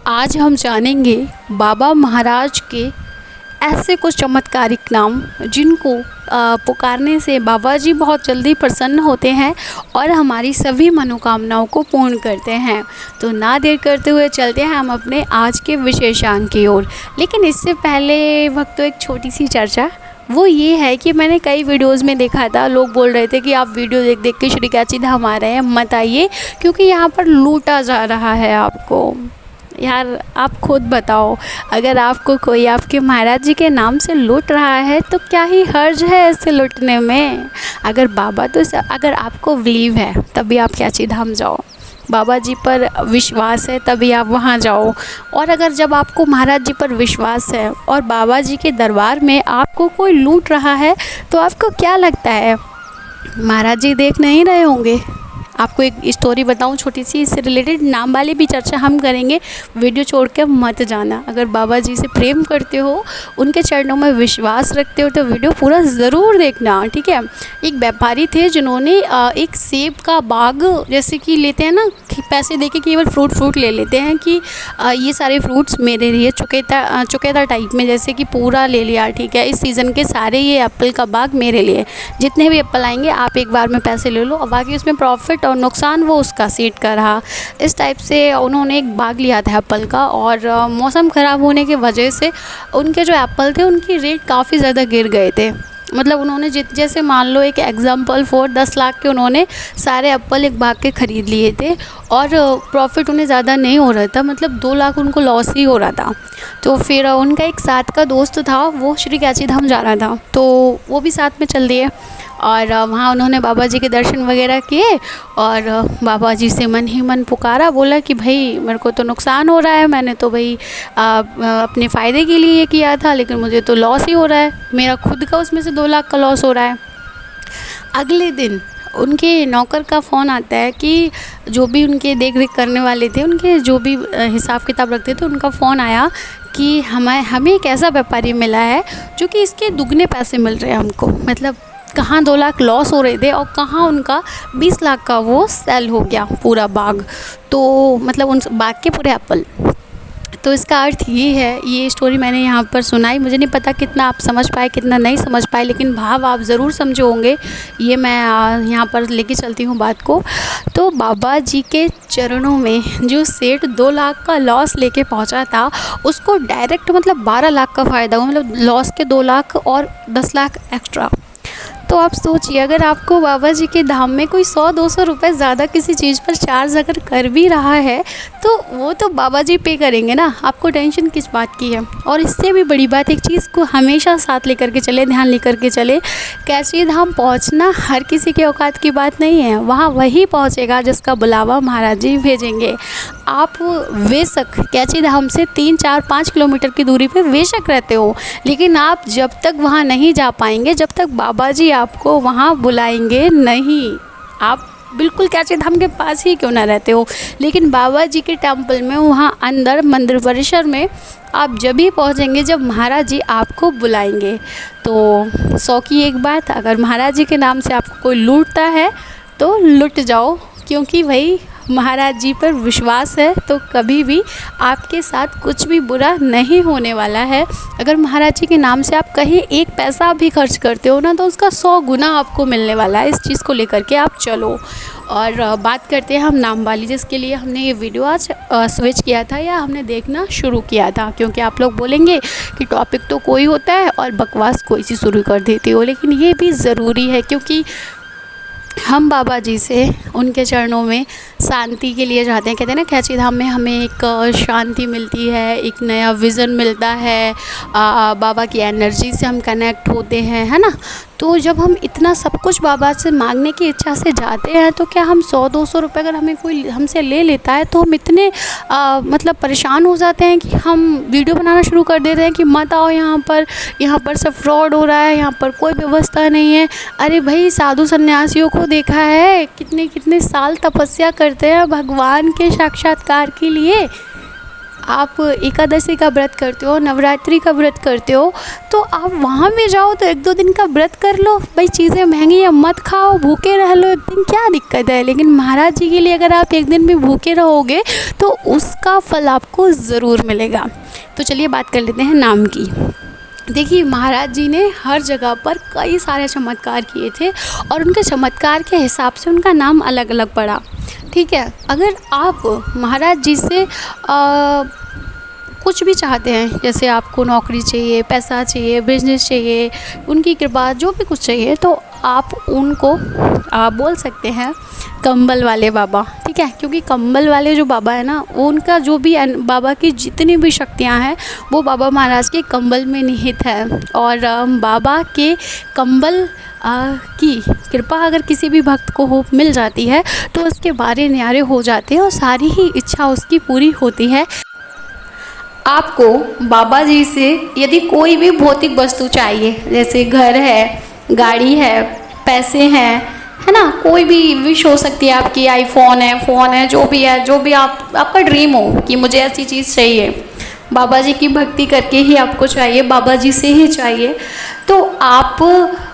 आज हम जानेंगे बाबा महाराज के ऐसे कुछ चमत्कारिक नाम जिनको पुकारने से बाबा जी बहुत जल्दी प्रसन्न होते हैं और हमारी सभी मनोकामनाओं को पूर्ण करते हैं। तो ना देर करते हुए चलते हैं हम अपने आज के विशेषांक की ओर। लेकिन इससे पहले वक्त तो एक छोटी सी चर्चा वो ये है कि मैंने कई वीडियोस में देखा था, लोग बोल रहे थे कि आप वीडियो देख देख के श्री कैची धाम आ रहे हैं, मत आइए क्योंकि यहाँ पर लूटा जा रहा है आपको। यार आप खुद बताओ, अगर आपको कोई आपके महाराज जी के नाम से लूट रहा है तो क्या ही हर्ज है ऐसे लूटने में। अगर आपको बिलीव है तभी आप कैची धाम जाओ, बाबा जी पर विश्वास है तभी आप वहाँ जाओ। और अगर जब आपको महाराज जी पर विश्वास है और बाबा जी के दरबार में आपको कोई लूट रहा है तो आपको क्या लगता है महाराज जी देख नहीं रहे होंगे। आपको एक स्टोरी बताऊं छोटी सी, इससे रिलेटेड नाम वाली भी चर्चा हम करेंगे, वीडियो छोड़ के मत जाना। अगर बाबा जी से प्रेम करते हो, उनके चरणों में विश्वास रखते हो तो वीडियो पूरा ज़रूर देखना, ठीक है। एक व्यापारी थे जिन्होंने एक सेब का बाग, जैसे कि लेते हैं ना पैसे देके केवल फ्रूट ले लेते हैं कि ये सारे फ्रूट्स मेरे लिए, चुकेता टाइप में, जैसे कि पूरा ले लिया, ठीक है, इस सीज़न के सारे ये एप्पल का बाग मेरे लिए, जितने भी एप्पल आएंगे आप एक बार में पैसे ले लो और बाकी उसमें प्रॉफिट और नुकसान वो उसका सीट का रहा। इस टाइप से उन्होंने एक बाग लिया था एप्पल का और मौसम ख़राब होने की वजह से उनके जो एप्पल थे उनकी रेट काफ़ी ज़्यादा गिर गए थे। मतलब उन्होंने जैसे मान लो एक एग्जांपल फॉर 10 लाख के उन्होंने सारे एप्पल एक बाग के ख़रीद लिए थे और प्रॉफिट उन्हें ज़्यादा नहीं हो रहा था, मतलब 2 लाख उनको लॉस ही हो रहा था। तो फिर उनका एक साथ का दोस्त था, वो श्री कैची धाम जा रहा था तो वो भी साथ में चल दिए और वहाँ उन्होंने बाबा जी के दर्शन वगैरह किए और बाबा जी से मन ही मन पुकारा, बोला कि भाई मेरे को तो नुकसान हो रहा है, मैंने तो भाई अपने फ़ायदे के लिए ये किया था लेकिन मुझे तो लॉस ही हो रहा है, मेरा खुद का उसमें से 2 लाख का लॉस हो रहा है। अगले दिन उनके नौकर का फ़ोन आता है कि जो भी उनके देख रेख करने वाले थे, उनके जो भी हिसाब किताब रखते थे, उनका फ़ोन आया कि हमें एक ऐसा व्यापारी मिला है जो कि इसके दुगने पैसे मिल रहे हैं हमको। मतलब कहाँ 2 लाख लॉस हो रहे थे और कहाँ उनका 20 लाख का वो सेल हो गया पूरा बाग, तो मतलब उन बाग के पूरे एप्पल। तो इसका अर्थ ये है, ये स्टोरी मैंने यहाँ पर सुनाई, मुझे नहीं पता कितना आप समझ पाए कितना नहीं समझ पाए, लेकिन भाव आप ज़रूर समझे होंगे, ये मैं यहाँ पर लेके चलती हूँ बात को। तो बाबा जी के चरणों में जो सेठ 2 लाख का लॉस लेके पहुँचा था उसको डायरेक्ट मतलब 12 लाख का फ़ायदा हुआ, मतलब लॉस के 2 लाख और 10 लाख एक्स्ट्रा। तो आप सोचिए, अगर आपको बाबा जी के धाम में कोई 100-200 रुपये ज़्यादा किसी चीज़ पर चार्ज अगर कर भी रहा है तो वो तो बाबा जी पे करेंगे ना, आपको टेंशन किस बात की है। और इससे भी बड़ी बात, एक चीज़ को हमेशा साथ लेकर के चले, ध्यान लेकर के चले, कैची धाम पहुंचना हर किसी के औकात की बात नहीं है, वहाँ वही पहुंचेगा जिसका बुलावा महाराज जी भेजेंगे। आप बेशक कैची धाम से 3-4-5 किलोमीटर की दूरी पे बेशक रहते हो, लेकिन आप जब तक वहाँ नहीं जा पाएंगे जब तक बाबा जी आपको वहाँ बुलाएंगे नहीं। आप बिल्कुल कैची धाम के पास ही क्यों ना रहते हो, लेकिन बाबा जी के टेम्पल में वहाँ अंदर मंदिर परिसर में आप जब भी पहुँचेंगे जब महाराज जी आपको बुलाएंगे। तो 100 की एक बात, अगर महाराज जी के नाम से आपको कोई लूटता है तो लुट जाओ, क्योंकि भाई महाराज जी पर विश्वास है तो कभी भी आपके साथ कुछ भी बुरा नहीं होने वाला है। अगर महाराज जी के नाम से आप कहीं एक पैसा भी खर्च करते हो ना तो उसका 100 गुना आपको मिलने वाला है। इस चीज़ को लेकर के आप चलो। और बात करते हैं हम नाम वाली, जिसके लिए हमने ये वीडियो आज स्विच किया था या हमने देखना शुरू किया था, क्योंकि आप लोग बोलेंगे कि टॉपिक तो कोई होता है और बकवास कोई सी शुरू कर देती हो, लेकिन ये भी ज़रूरी है क्योंकि हम बाबा जी से उनके चरणों में शांति के लिए जाते हैं। कहते हैं ना कैची धाम में हमें एक शांति मिलती है, एक नया विज़न मिलता है, बाबा की एनर्जी से हम कनेक्ट होते हैं, है ना। तो जब हम इतना सब कुछ बाबा से मांगने की इच्छा से जाते हैं तो क्या हम 100-200 रुपये अगर हमें कोई हमसे ले लेता है तो हम इतने मतलब परेशान हो जाते हैं कि हम वीडियो बनाना शुरू कर देते हैं कि मत आओ यहाँ पर सब फ्रॉड हो रहा है, यहाँ पर कोई व्यवस्था नहीं है। अरे भाई, साधु सन्यासियों को देखा है कितने साल तपस्या करते हैं भगवान के साक्षात्कार के लिए, आप एकादशी का व्रत करते हो, नवरात्रि का व्रत करते हो, तो आप वहाँ भी जाओ तो 1-2 दिन का व्रत कर लो भाई। चीज़ें महंगी है मत खाओ, भूखे रह लो एक दिन, क्या दिक्कत है। लेकिन महाराज जी के लिए अगर आप एक दिन भी भूखे रहोगे तो उसका फल आपको ज़रूर मिलेगा। तो चलिए बात कर लेते हैं नाम की। देखिए महाराज जी ने हर जगह पर कई सारे चमत्कार किए थे और उनके चमत्कार के हिसाब से उनका नाम अलग अलग पड़ा। ठीक है, अगर आप महाराज जी से कुछ भी चाहते हैं, जैसे आपको नौकरी चाहिए, पैसा चाहिए, बिजनेस चाहिए, उनकी कृपा जो भी कुछ चाहिए, तो आप उनको बोल सकते हैं कंबल वाले बाबा। ठीक है, क्योंकि कंबल वाले जो बाबा है ना, उनका जो भी बाबा की जितनी भी शक्तियां हैं वो बाबा महाराज के कंबल में निहित है। और बाबा के कंबल की कृपा अगर किसी भी भक्त को हो मिल जाती है तो उसके बारे न्यारे हो जाते हैं और सारी ही इच्छा उसकी पूरी होती है। आपको बाबा जी से यदि कोई भी भौतिक वस्तु चाहिए, जैसे घर है, गाड़ी है, पैसे हैं, है ना, कोई भी विश हो सकती है आपकी, आईफोन है, फ़ोन है, जो भी है, जो भी आपका ड्रीम हो कि मुझे ऐसी चीज़ चाहिए, बाबा जी की भक्ति करके ही आपको चाहिए, बाबा जी से ही चाहिए, तो आप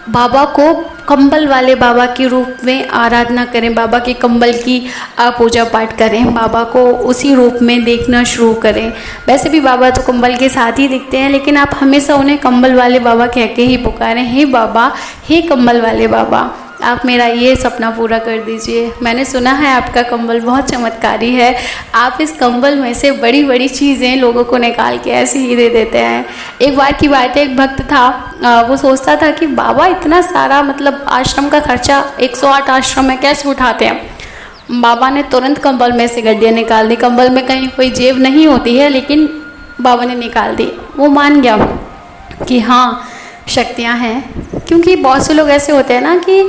बाबा को कंबल वाले बाबा के रूप में आराधना करें, बाबा के कंबल की पूजा पाठ करें, बाबा को उसी रूप में देखना शुरू करें। वैसे भी बाबा तो कंबल के साथ ही दिखते हैं, लेकिन आप हमेशा उन्हें कंबल वाले बाबा कह के ही पुकारें, हे बाबा, हे कंबल वाले बाबा, आप मेरा ये सपना पूरा कर दीजिए। मैंने सुना है आपका कंबल बहुत चमत्कारी है, आप इस कंबल में से बड़ी बड़ी चीज़ें लोगों को निकाल के ऐसे ही दे देते हैं। एक बार की बात है, एक भक्त था, वो सोचता था कि बाबा इतना सारा मतलब आश्रम का खर्चा 108 आश्रम में कैसे उठाते हैं। बाबा ने तुरंत कंबल में से गड्डियाँ निकाल दी। कंबल में कहीं कोई जेब नहीं होती है, लेकिन बाबा ने निकाल दी। वो मान गया कि हाँ शक्तियाँ हैं, क्योंकि बहुत से लोग ऐसे होते हैं ना कि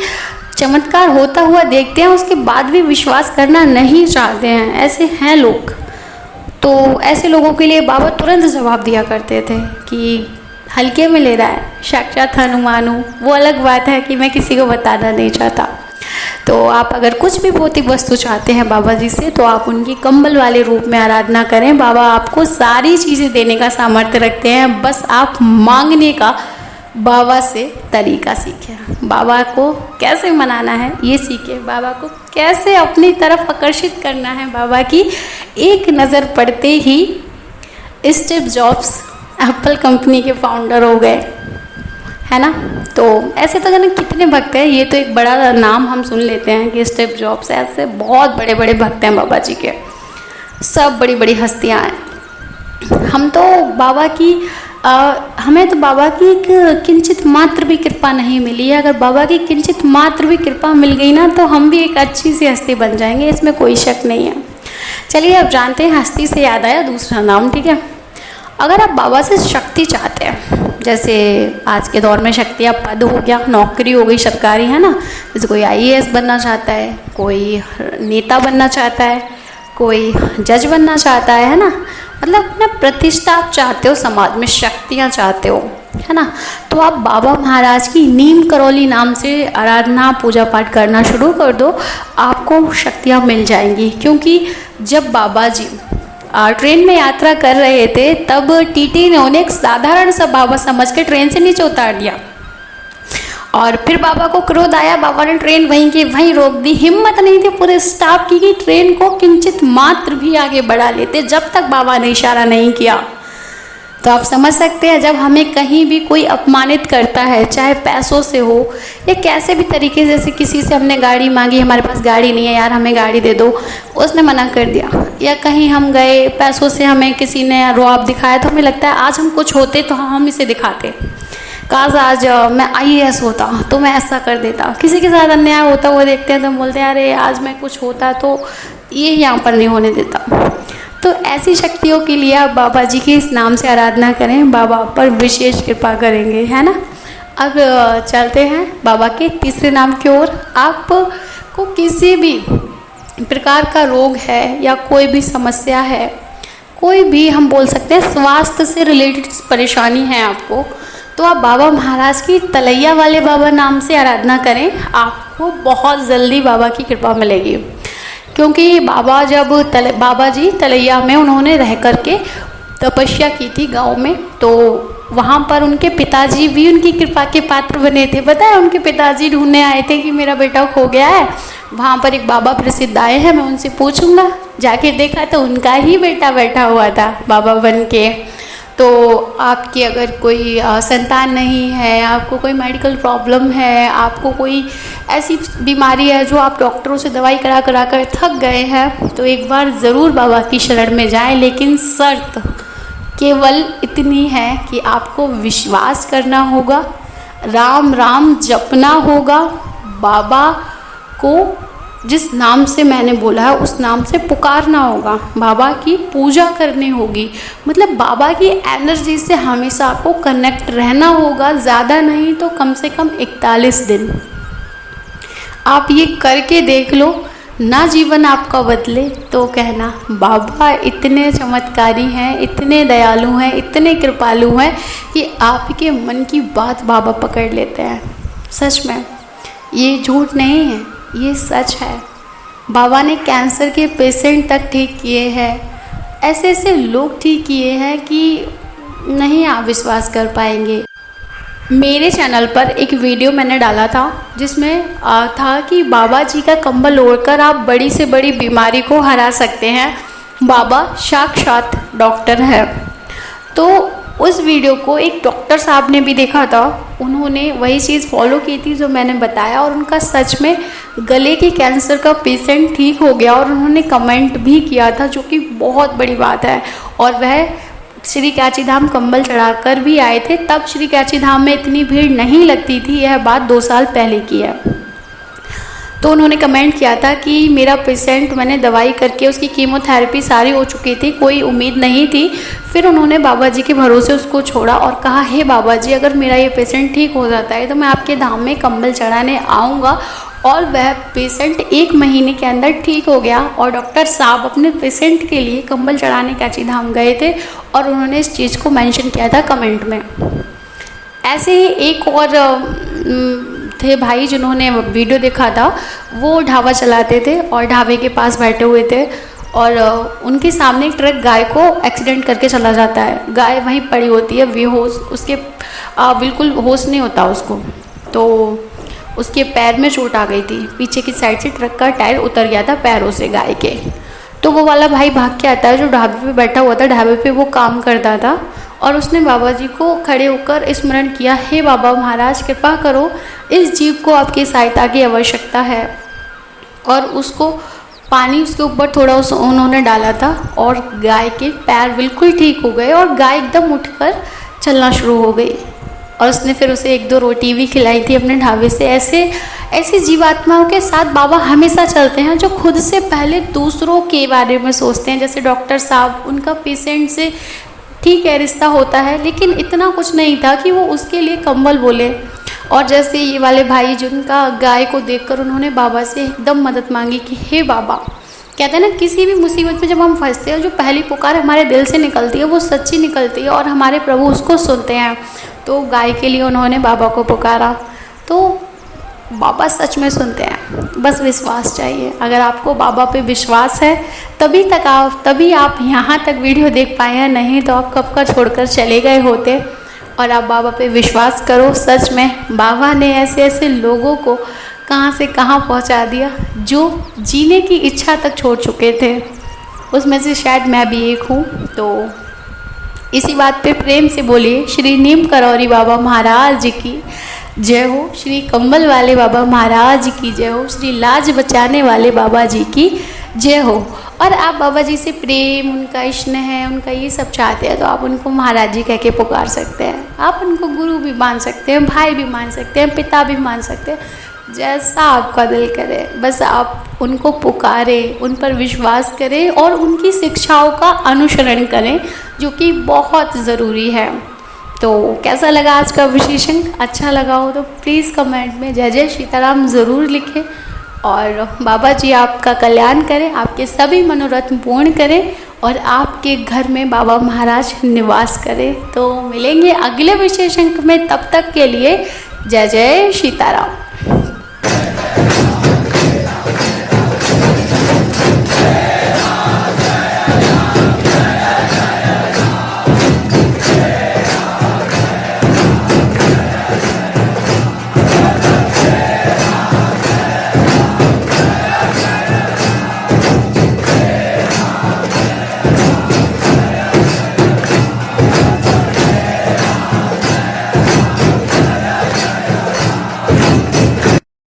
चमत्कार होता हुआ देखते हैं, उसके बाद भी विश्वास करना नहीं चाहते हैं, ऐसे हैं लोग। तो ऐसे लोगों के लिए बाबा तुरंत जवाब दिया करते थे कि हल्के में ले रहा है, साक्षात हनुमानु, वो अलग बात है कि मैं किसी को बताना नहीं चाहता। तो आप अगर कुछ भी भौतिक वस्तु चाहते हैं बाबा जी से, तो आप उनकी कंबल वाले रूप में आराधना करें। बाबा आपको सारी चीज़ें देने का सामर्थ्य रखते हैं, बस आप मांगने का बाबा से तरीका सीखें। बाबा को कैसे मनाना है ये सीखें, बाबा को कैसे अपनी तरफ आकर्षित करना है। बाबा की एक नज़र पड़ते ही स्टीव जॉब्स एप्पल कंपनी के फाउंडर हो गए, है ना। तो ऐसे तो जाने कितने भक्त हैं, ये तो एक बड़ा नाम हम सुन लेते हैं कि स्टीव जॉब्स, ऐसे बहुत बड़े बड़े भक्त हैं बाबा जी के, सब बड़ी बड़ी हस्तियाँ हैं। हम तो बाबा की हमें तो बाबा की एक किंचित मात्र भी कृपा नहीं मिली है। अगर बाबा की किंचित मात्र भी कृपा मिल गई ना, तो हम भी एक अच्छी सी हस्ती बन जाएंगे, इसमें कोई शक नहीं है। चलिए अब जानते हैं, हस्ती से याद आया दूसरा नाम। ठीक है, अगर आप बाबा से शक्ति चाहते हैं, जैसे आज के दौर में शक्ति आप पद हो गया, नौकरी हो गई सरकारी, है ना, जैसे कोई IAS बनना चाहता है, कोई नेता बनना चाहता है, कोई जज बनना चाहता है ना, मतलब अपना प्रतिष्ठा आप चाहते हो, समाज में शक्तियाँ चाहते हो, है ना, तो आप बाबा महाराज की नीम करौली नाम से आराधना पूजा पाठ करना शुरू कर दो, आपको शक्तियाँ मिल जाएंगी। क्योंकि जब बाबा जी ट्रेन में यात्रा कर रहे थे, तब TT ने उन्हें एक साधारण सा बाबा समझ के ट्रेन से नीचे उतार दिया, और फिर बाबा को क्रोध आया, बाबा ने ट्रेन वहीं की वहीं रोक दी। हिम्मत नहीं थी पूरे स्टाफ की कि ट्रेन को किंचित मात्र भी आगे बढ़ा लेते, जब तक बाबा ने इशारा नहीं किया। तो आप समझ सकते हैं, जब हमें कहीं भी कोई अपमानित करता है, चाहे पैसों से हो या कैसे भी तरीके, जैसे किसी से हमने गाड़ी मांगी, हमारे पास गाड़ी नहीं है, यार हमें गाड़ी दे दो, उसने मना कर दिया, या कहीं हम गए पैसों से, हमें किसी ने रुआब दिखाया, तो हमें लगता है आज हम कुछ होते तो हम इसे दिखाते, काश आज मैं IAS होता तो मैं ऐसा कर देता। किसी के साथ अन्याय होता हुआ देखते हैं तो हम बोलते हैं अरे आज मैं कुछ होता तो ये यहाँ पर नहीं होने देता। तो ऐसी शक्तियों के लिए आप बाबा जी के इस नाम से आराधना करें, बाबा आप पर विशेष कृपा करेंगे, है ना। अब चलते हैं बाबा के तीसरे नाम की ओर। आपको किसी भी प्रकार का रोग है या कोई भी समस्या है, कोई भी हम बोल सकते हैं स्वास्थ्य से रिलेटेड परेशानी है आपको, तो आप बाबा महाराज की तलैया वाले बाबा नाम से आराधना करें, आपको बहुत जल्दी बाबा की कृपा मिलेगी। क्योंकि बाबा जी तलैया में उन्होंने रह कर के तपस्या की थी गांव में, तो वहाँ पर उनके पिताजी भी उनकी कृपा के पात्र बने थे। बताया उनके पिताजी ढूंढने आए थे कि मेरा बेटा खो गया है। वहाँ पर एक बाबा प्रसिद्ध आए हैं, मैं उनसे पूछूंगा। जाके देखा तो उनका ही बेटा बैठा हुआ था बाबा बन के। तो आपकी अगर कोई संतान नहीं है, आपको कोई मेडिकल प्रॉब्लम है, आपको कोई ऐसी बीमारी है जो आप डॉक्टरों से दवाई करा कर थक गए हैं, तो एक बार ज़रूर बाबा की शरण में जाएं। लेकिन शर्त केवल इतनी है कि आपको विश्वास करना होगा, राम राम जपना होगा, बाबा को जिस नाम से मैंने बोला है उस नाम से पुकारना होगा, बाबा की पूजा करनी होगी। मतलब बाबा की एनर्जी से हमेशा आपको कनेक्ट रहना होगा, ज़्यादा नहीं तो कम से कम 41 दिन। आप ये करके देख लो, ना जीवन आपका बदले तो कहना बाबा इतने चमत्कारी हैं, इतने दयालु हैं, इतने कृपालु हैं कि आपके मन की बात बाबा पकड़ लेते हैं। सच में ये झूठ नहीं है, ये सच है। बाबा ने कैंसर के पेशेंट तक ठीक किए हैं, ऐसे ऐसे लोग ठीक किए हैं कि नहीं आप विश्वास कर पाएंगे। मेरे चैनल पर एक वीडियो मैंने डाला था जिसमें था कि बाबा जी का कंबल ओढ़कर आप बड़ी से बड़ी बीमारी को हरा सकते हैं, बाबा साक्षात डॉक्टर है। तो उस वीडियो को एक डॉक्टर साहब ने भी देखा था, उन्होंने वही चीज़ फॉलो की थी जो मैंने बताया, और उनका सच में गले के कैंसर का पेशेंट ठीक हो गया, और उन्होंने कमेंट भी किया था, जो कि बहुत बड़ी बात है। और वह श्री कैची धाम कंबल चढ़ाकर भी आए थे। तब श्री कैची धाम में इतनी भीड़ नहीं लगती थी, यह बात 2 साल पहले की है। तो उन्होंने कमेंट किया था कि मेरा पेशेंट, मैंने दवाई करके उसकी कीमोथेरेपी सारी हो चुकी थी, कोई उम्मीद नहीं थी। फिर उन्होंने बाबा जी के भरोसे उसको छोड़ा और कहा, हे बाबा जी, अगर मेरा ये पेशेंट ठीक हो जाता है तो मैं आपके धाम में कंबल चढ़ाने आऊँगा। और वह पेशेंट 1 महीने के अंदर ठीक हो गया, और डॉक्टर साहब अपने पेशेंट के लिए कंबल चढ़ाने कैची धाम गए थे, और उन्होंने इस चीज़ को मेंशन किया था कमेंट में। ऐसे ही एक और थे भाई जिन्होंने वीडियो देखा था, वो ढाबा चलाते थे और ढाबे के पास बैठे हुए थे, और उनके सामने एक ट्रक गाय को एक्सीडेंट करके चला जाता है। गाय वहीं पड़ी होती है बेहोश, उसके बिल्कुल होश नहीं होता उसको, तो उसके पैर में चोट आ गई थी, पीछे की साइड से ट्रक का टायर उतर गया था पैरों से गाय के। तो वो वाला भाई भाग के आता है जो ढाबे पे बैठा हुआ था, ढाबे पे वो काम करता था, और उसने बाबा जी को खड़े होकर स्मरण किया, हे बाबा महाराज कृपा करो, इस जीव को आपकी सहायता की आवश्यकता है। और उसको पानी उसके ऊपर थोड़ा उन्होंने डाला था, और गाय के पैर बिल्कुल ठीक हो गए, और गाय एकदम उठकर चलना शुरू हो गई। और उसने फिर उसे 1-2 रोटी भी खिलाई थी अपने ढाबे से। ऐसी जीवात्माओं के साथ बाबा हमेशा चलते हैं जो खुद से पहले दूसरों के बारे में सोचते हैं। जैसे डॉक्टर साहब, उनका पेशेंट से ठीक है रिश्ता होता है, लेकिन इतना कुछ नहीं था कि वो उसके लिए कंबल बोले। और जैसे ये वाले भाई जिनका गाय को देखकर उन्होंने बाबा से एकदम मदद मांगी कि हे बाबा, कहते हैं ना किसी भी मुसीबत में जब हम फंसते हैं, जो पहली पुकार हमारे दिल से निकलती है वो सच्ची निकलती है, और हमारे प्रभु उसको सुनते हैं। तो गाय के लिए उन्होंने बाबा को पुकारा, तो बाबा सच में सुनते हैं, बस विश्वास चाहिए। अगर आपको बाबा पे विश्वास है तभी आप यहाँ तक वीडियो देख पाए हैं, नहीं तो आप कब का छोड़कर चले गए होते। और आप बाबा पे विश्वास करो, सच में बाबा ने ऐसे ऐसे लोगों को कहाँ से कहाँ पहुँचा दिया जो जीने की इच्छा तक छोड़ चुके थे। उसमें से शायद मैं भी एक हूँ। तो इसी बात पे प्रेम से बोलिए, श्री नीम करौरी बाबा महाराज जी की जय हो, श्री कंबल वाले बाबा महाराज की जय हो, श्री लाज बचाने वाले बाबा जी की जय हो। और आप बाबा जी से प्रेम, उनका स्नेह है, उनका ये सब चाहते हैं तो आप उनको महाराज जी कह के पुकार सकते हैं। आप उनको गुरु भी मान सकते हैं, भाई भी मान सकते हैं, पिता भी मान सकते हैं, जैसा आपका दिल करे। बस आप उनको पुकारें, उन पर विश्वास करें और उनकी शिक्षाओं का अनुसरण करें, जो कि बहुत ज़रूरी है। तो कैसा लगा आज का विशेषण? अच्छा लगा हो तो प्लीज़ कमेंट में जय जय सीताराम ज़रूर लिखें, और बाबा जी आपका कल्याण करें, आपके सभी मनोरथ पूर्ण करें, और आपके घर में बाबा महाराज निवास करें। तो मिलेंगे अगले विशेषण में, तब तक के लिए जय जय सीताराम।